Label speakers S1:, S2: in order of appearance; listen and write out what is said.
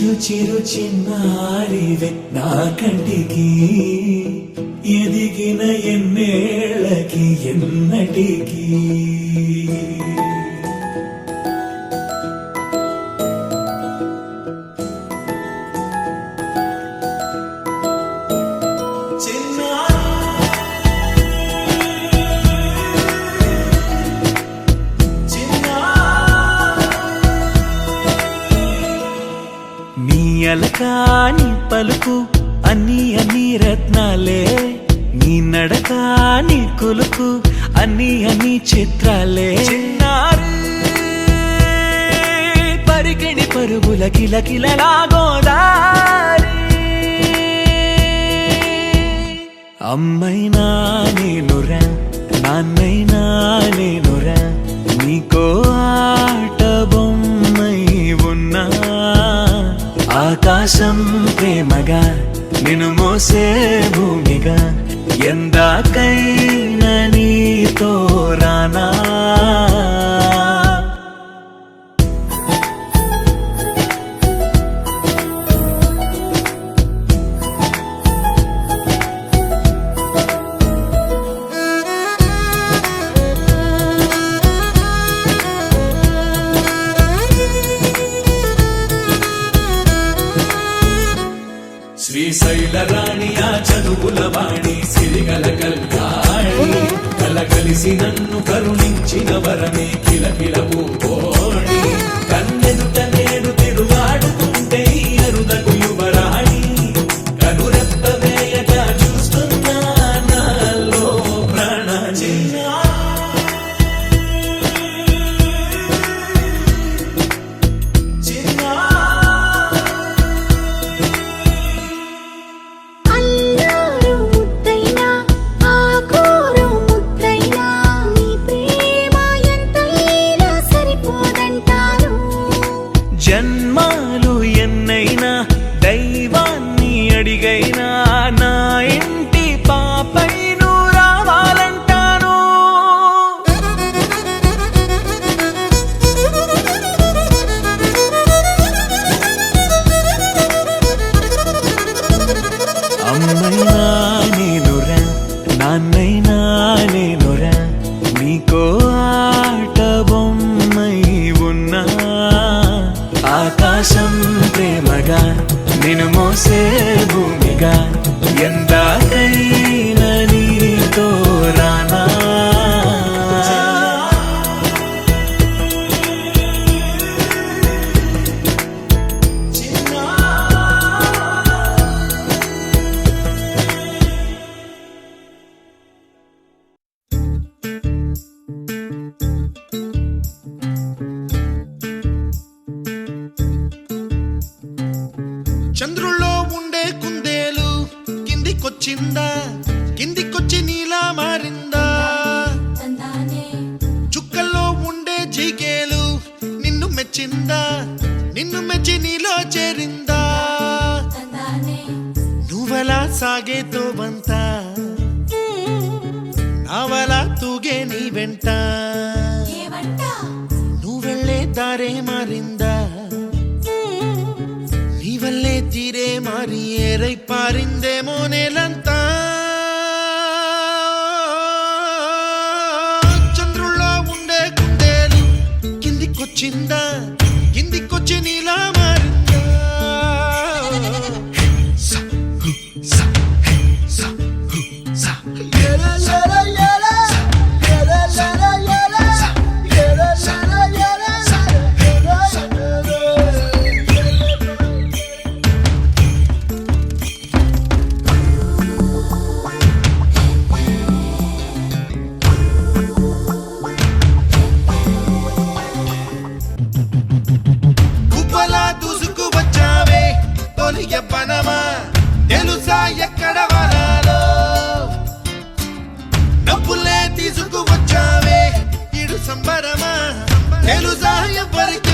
S1: చిరు చిరు చిన్నారివే నా కంటికి ఎదిగిన ఎన్నేళ్ళకి ఎన్నటికి అలకాని పలుకు అన్ని అన్ని రత్నాలే నీ నడకాని కులుకు అన్ని అన్ని చిత్రాలే చిన్నారు పరికిణి పరుగుల కిలకిలలాగోదారి అమ్మైనా నేనురా నాన్నైనా నేనురా నీకో ఆట బొమ్మై ఉన్నా ఆకాశం ప్రేమగా నిన్ను మోసే భూమిగా ఎందాకైనా నీతో రానా శ్రీశైల రాణియా చదువుల వాణి సిరిగల కల్యాణి కలగలిసి నన్ను కరుణించిన వరమే కిలకిల పూకోణి కన్నెదుట నేడు తిరుగాడుతుంటే అరుదకు యువరాణి కనురెప్ప వేయక చూస్తున్నా నాలో ప్రాణ జన్మాలు ఎన్నైనా దైవాన్ని అడిగైనా నా ఇంటి పాపై నువ్వు రావాలంటాను అమ్మైనా నేనురా నాన్నైనా నేనురా నీకో ఆట బొమ్మై ఉన్నా ఆకాశం ప్రేమగా నిన్ను మోసే భూమిగా ఎందాకైనా నీతో రానా
S2: చంద్రుల్లో ఉండే కుందేలు కిందికొచ్చిందా కిందికొచ్చి నీలా మారిందా చుక్కల్లో ఉండే జీకేలు నిన్ను మెచ్చిందా నిన్ను మెచ్చి నీలో చేరిందా నువ్వలా సాగేతో బంత నావలా తూగే నీ వెంట నువ్వెళ్ళే దారే మారిందా నీవల్లే తీరే మారి ఏరై పారిందేమో నేలంతా చంద్రుల్లో ఉండే కుందేలు కిందికొచ్చిందా కిందికొచ్చి నీలా మారిందా పనమా తెలుసా ఎక్కడ వనాలో డబ్బులే తీసుకువచ్చావే ఇడు సంబరమా తెలుసా ఎవరికి